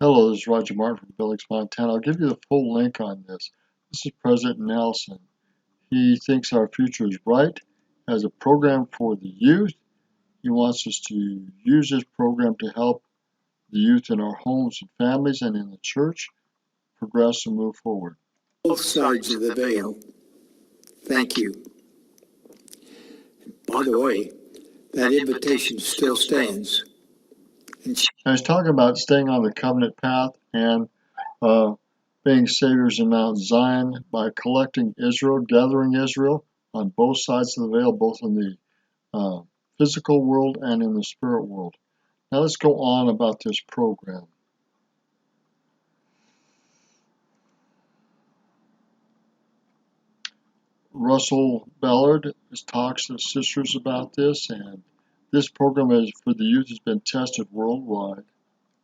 Hello, this is Roger Martin from Billings, Montana. I'll give you the full link on this. This is President Nelson. He thinks our future is bright, has a program for the youth. He wants us to use this program to help the youth in our homes and families and in the church progress and move forward. Both sides of the veil. Thank you. By the way, that invitation still stands. Now, he's talking about staying on the covenant path and being saviors in Mount Zion by collecting Israel, gathering Israel on both sides of the veil, both in the physical world and in the spirit world. Now let's go on about this program. Russell Ballard talks to sisters about this, and this program for the youth has been tested worldwide.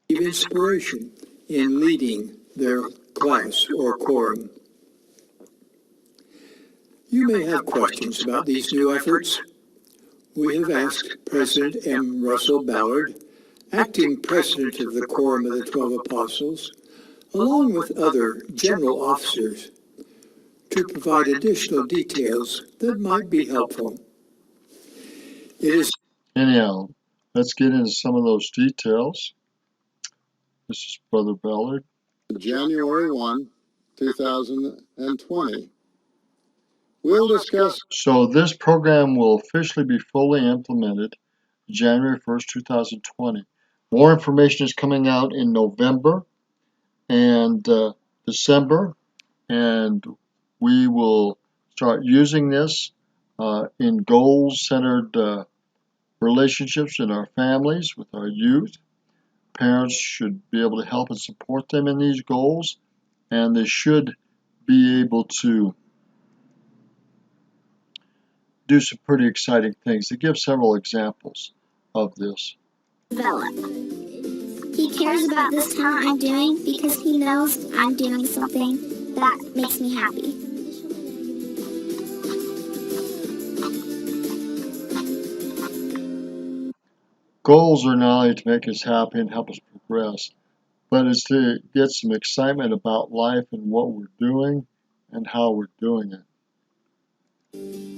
Give inspiration in leading their class or quorum. You may have questions about these new efforts. We have asked President M. Russell Ballard, acting president of the Quorum of the 12 Apostles, along with other general officers, to provide additional details that might be helpful. Anyhow, let's get into some of those details. This is Brother Ballard. January 1, 2020. We'll discuss. So this program will officially be fully implemented January 1st, 2020. More information is coming out in November and December, and we will start using this in goal-centered relationships in our families, with our youth. Parents should be able to help and support them in these goals, and they should be able to do some pretty exciting things. They give several examples of this. Develop. He cares about this talent I'm doing because he knows I'm doing something that makes me happy. Goals are not only to make us happy and help us progress, but it's to get some excitement about life and what we're doing and how we're doing it.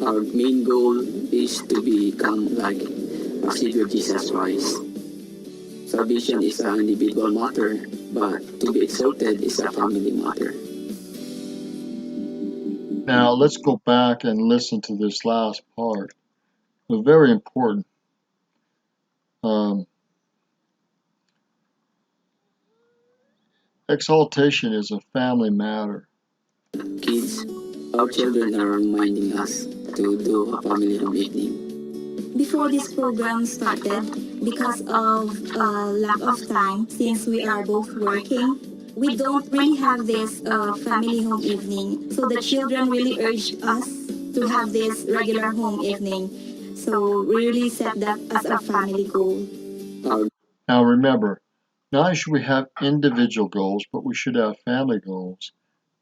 Our main goal is to become like our Savior Jesus Christ. Salvation is an individual matter, but to be exalted is a family matter. Now let's go back and listen to this last part. It's very important. Exaltation is a family matter. Kids, our children are reminding us to do a family home evening. Before this program started, because of lack of time, since we are both working, we don't really have this family home evening. So the children really urged us to have this regular home evening. So we really set that as a family goal. Now remember, not only should we have individual goals, but we should have family goals.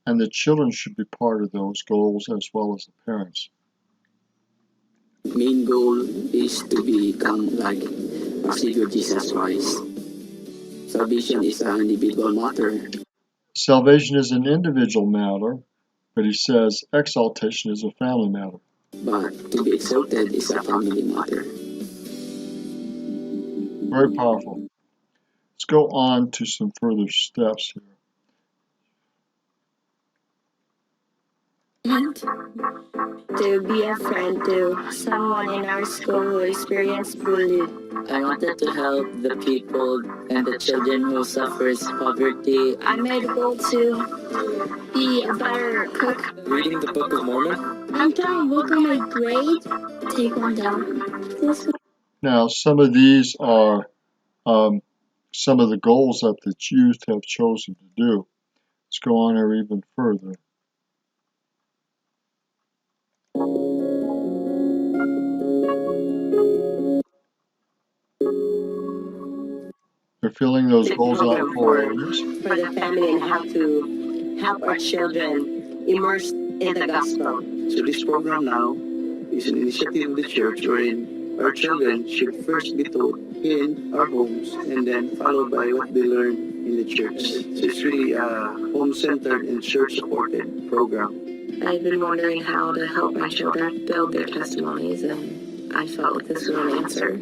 And the children should be part of those goals as well as the parents. Main goal is to become like our Savior Jesus Christ. Salvation is an individual matter. Salvation is an individual matter, but he says exaltation is a family matter. But to be exalted is a family matter. Very powerful. Let's go on to some further steps here. To be a friend to someone in our school who experienced bullying. I wanted to help the people and the children who suffers poverty. I made a goal to be a better cook. Reading the Book of Mormon. I'm trying to work on my grade. Take one down. Now, some of these are some of the goals that the youth have chosen to do. Let's go on here even further. They're filling those goals out for the family and how to help our children immerse in the gospel. So this program now is an initiative of the church wherein our children should first be taught in our homes and then followed by what they learn in the church. So it's really a home-centered and church-supported program. I've been wondering how to help my children build their testimonies, and I felt like this was an answer.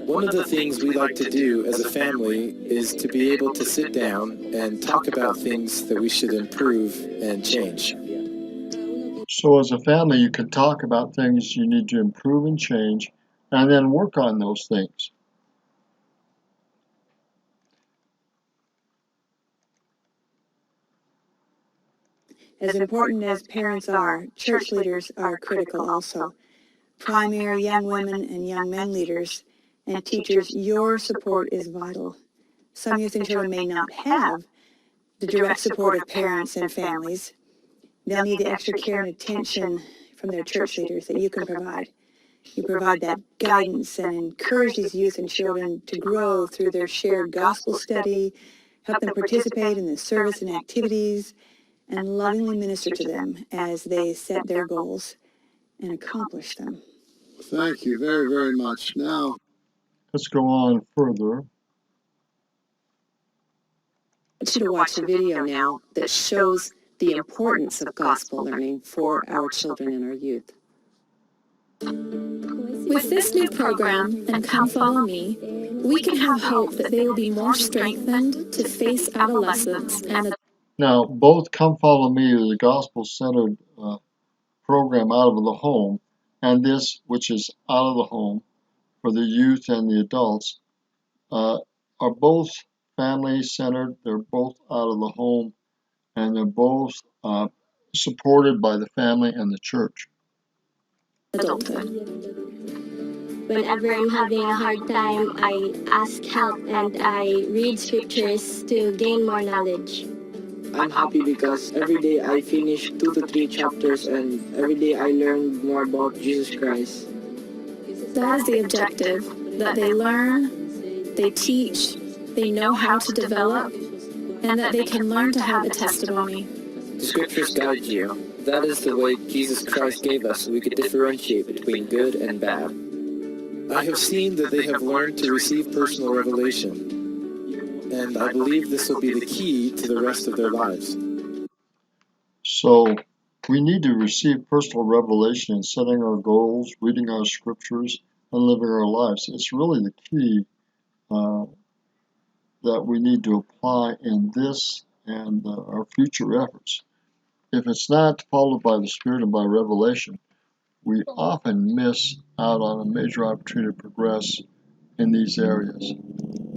One of the things we like to do as a family is to be able to sit down and talk about things that we should improve and change. So as a family, you can talk about things you need to improve and change, and then work on those things. As important as parents are, church leaders are critical also. Primary young women and young men leaders and teachers, your support is vital. Some youth and children may not have the direct support of parents and families. They'll need the extra care and attention from their church leaders that you can provide. You provide that guidance and encourage these youth and children to grow through their shared gospel study, help them participate in the service and activities, and lovingly minister to them as they set their goals and accomplish them. Thank you very, very much. Now, let's go on further. I want you to watch a video now that shows the importance of gospel learning for our children and our youth. With this new program, and Come Follow Me, we can have hope that they will be more strengthened to face adolescence and Now, both Come Follow Me is a gospel-centered program out of the home, and this, which is out of the home for the youth and the adults, are both family-centered. They're both out of the home, and they're both supported by the family and the church. adulthood. Whenever I'm having a hard time, I ask help and I read scriptures to gain more knowledge. I'm happy because every day I finish 2 to 3 chapters and every day I learn more about Jesus Christ. That is the objective, that they learn, they teach, they know how to develop, and that they can learn to have a testimony. The scriptures guide you. That is the way Jesus Christ gave us so we could differentiate between good and bad. I have seen that they have learned to receive personal revelation, and I believe this will be the key to the rest of their lives. So we need to receive personal revelation in setting our goals, reading our scriptures, and living our lives. It's really the key that we need to apply in this and our future efforts. If it's not followed by the Spirit and by revelation, we often miss out on a major opportunity to progress in these areas.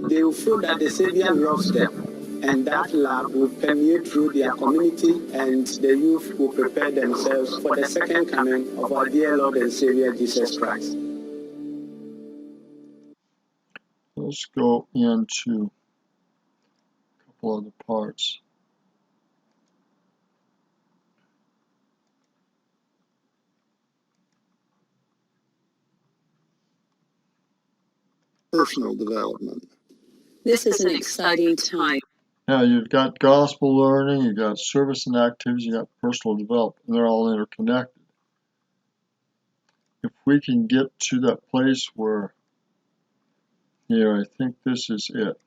They will feel that the Savior loves them, and that love will permeate through their community, and the youth will prepare themselves for the second coming of our dear Lord and Savior Jesus Christ. Let's go into a couple other parts. personal development. This is an exciting time. Now you've got gospel learning, you've got service and activities, you've got personal development, and they're all interconnected. If we can get to that place where, I think this is it.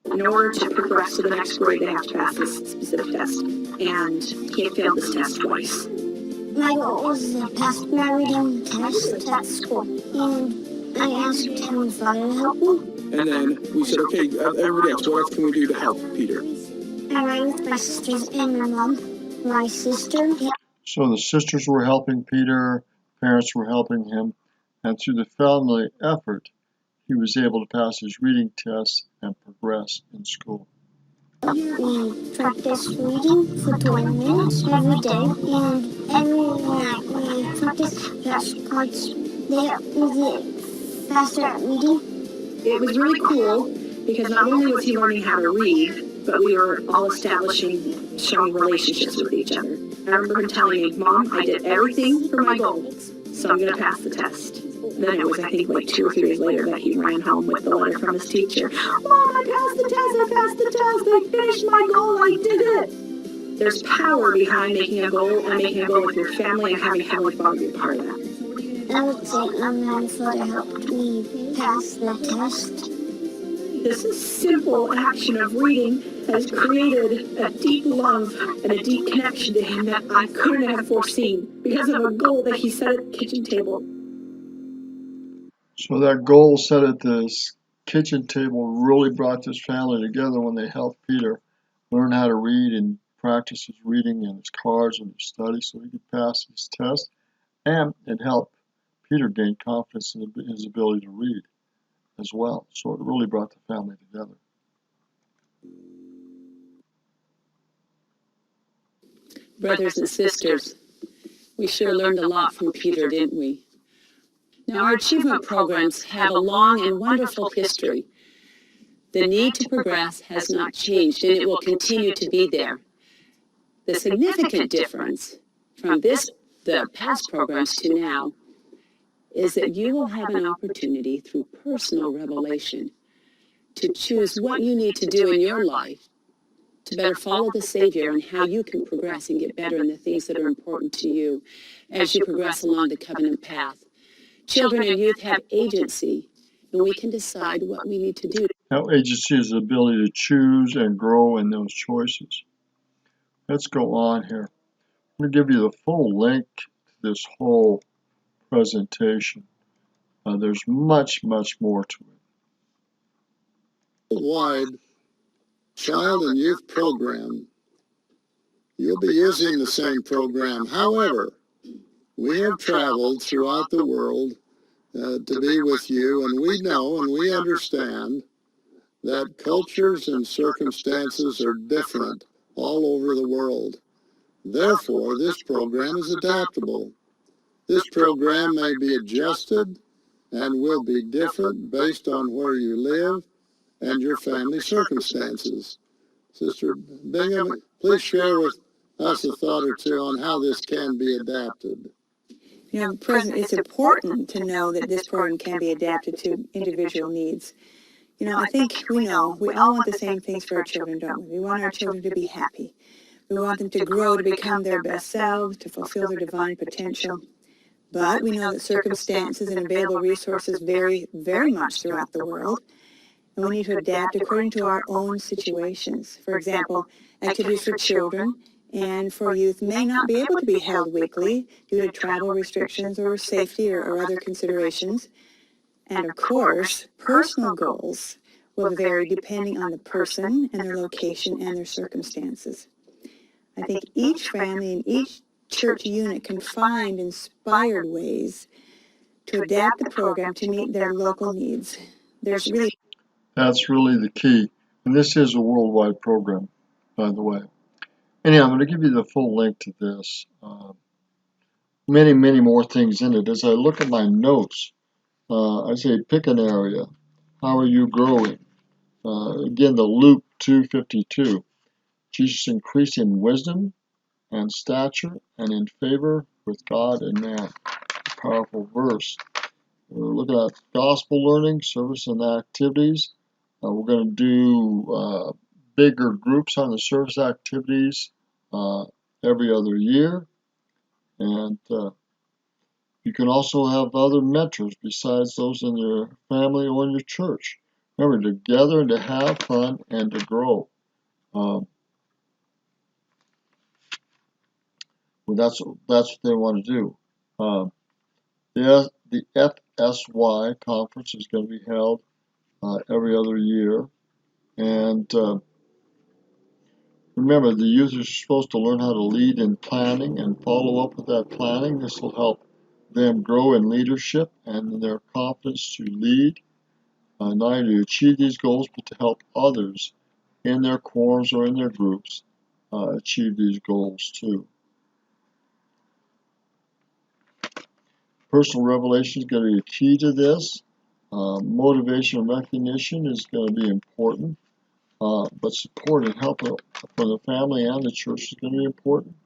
In order to progress to the next grade, they have to pass this specific test, and he had failed this test twice. My goal was to pass my reading test at school, and I asked Heavenly Father to help me. And then we said, okay, everybody else, what else can we do to help Peter? I ran with my sisters and my mom. My sister. So the sisters were helping Peter, parents were helping him, and through the family effort, he was able to pass his reading tests and progress in school. We practice reading for 20 minutes every day, and every night we practice flashcards. They get faster at reading. It was really cool because not only was he learning how to read, but we were all establishing strong relationships with each other. I remember him telling me, Mom, I did everything for my goals, so I'm going to pass the test. Then it was, I think, like 2 or 3 days later that he ran home with the letter from his teacher. Mom, I passed the test, I passed the test, I finished my goal, I did it. There's power behind making a goal and making a goal with your family and having Heavenly Father be a part of that. I would say my grandfather helped me pass the test, This simple action of reading has created a deep love and a deep connection to him that I couldn't have foreseen because of a goal that he set at the kitchen table. So that goal set at this kitchen table really brought this family together when they helped Peter learn how to read and practice his reading and his cards and his studies so he could pass his test, and it helped Peter gain confidence in his ability to read as well. So it really brought the family together. Brothers and sisters, we sure learned a lot from Peter, didn't we? Now, our achievement programs have a long and wonderful history. The need to progress has not changed, and it will continue to be there. The significant difference from the past programs to now is that you will have an opportunity through personal revelation to choose what you need to do in your life to better follow the Savior and how you can progress and get better in the things that are important to you as you progress along the covenant path. Children and youth have agency, and we can decide what we need to do. Now, agency is the ability to choose and grow in those choices. Let's go on here. I'm going to give you the full link to this whole presentation. There's much, much more to it. Worldwide Child and Youth Program. You'll be using the same program. However, we have traveled throughout the world to be with you, and we know and we understand that cultures and circumstances are different all over the world. Therefore, this program is adaptable. This program may be adjusted and will be different based on where you live and your family circumstances. Sister Bingham, please share with us a thought or two on how this can be adapted. You know, President, it's important to know that this program can be adapted to individual needs. You know, I think we all want the same things for our children, don't we? We want our children to be happy. We want them to grow to become their best selves, to fulfill their divine potential. But we know that circumstances and available resources vary very much throughout the world, and we need to adapt according to our own situations. For example, activities for children and for youth may not be able to be held weekly due to travel restrictions or safety or other considerations. And of course, personal goals will vary depending on the person and their location and their circumstances. I think each family and each church unit can find inspired ways to adapt the program to meet their local needs. That's really the key. And this is a worldwide program, by the way. Anyhow, I'm going to give you the full link to this. Many, many more things in it. As I look at my notes, I say pick an area. How are you growing? Again, the Luke 2:52. Jesus increased in wisdom and stature and in favor with God and man. A powerful verse. We're looking at gospel learning, service and activities. We're going to do bigger groups on the service activities every other year. And you can also have other mentors besides those in your family or in your church. Remember, to gather and to have fun and to grow. Well, that's what they want to do. The FSY conference is going to be held every other year. And remember, the youth are supposed to learn how to lead in planning and follow up with that planning. This will help them grow in leadership and in their confidence to lead, not only to achieve these goals, but to help others in their quorums or in their groups achieve these goals too. Personal revelation is going to be a key to this. Motivation and recognition is going to be important. But support and help from the family and the church is going to be important.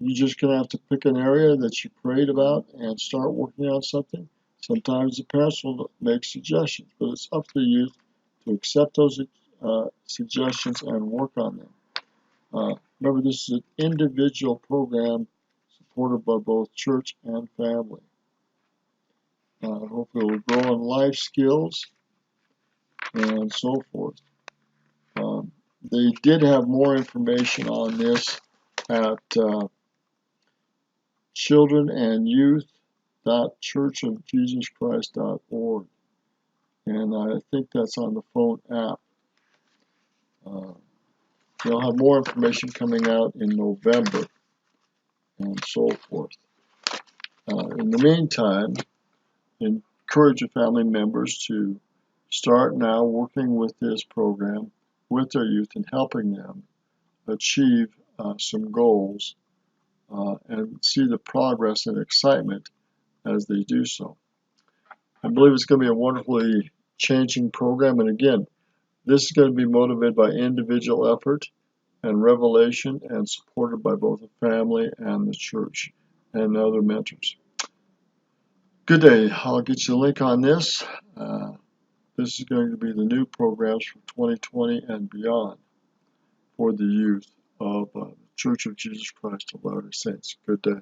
You're just going to have to pick an area that you prayed about and start working on something. Sometimes the parents will make suggestions, but it's up to the youth to accept those suggestions and work on them. Remember, this is an individual program supported by both church and family. Hopefully it will grow in life skills and so forth. They did have more information on this at childrenandyouth.churchofjesuschrist.org, and I think that's on the phone app. They'll have more information coming out in November and so forth. In the meantime, encourage your family members to start now working with this program with their youth and helping them achieve some goals and see the progress and excitement as they do so. I believe it's going to be a wonderfully changing program, and again, this is going to be motivated by individual effort and revelation and supported by both the family and the church and other mentors. Good day. I'll get you a link on this. This is going to be the new programs for 2020 and beyond for the youth of Church of Jesus Christ of Latter-day Saints. Good day.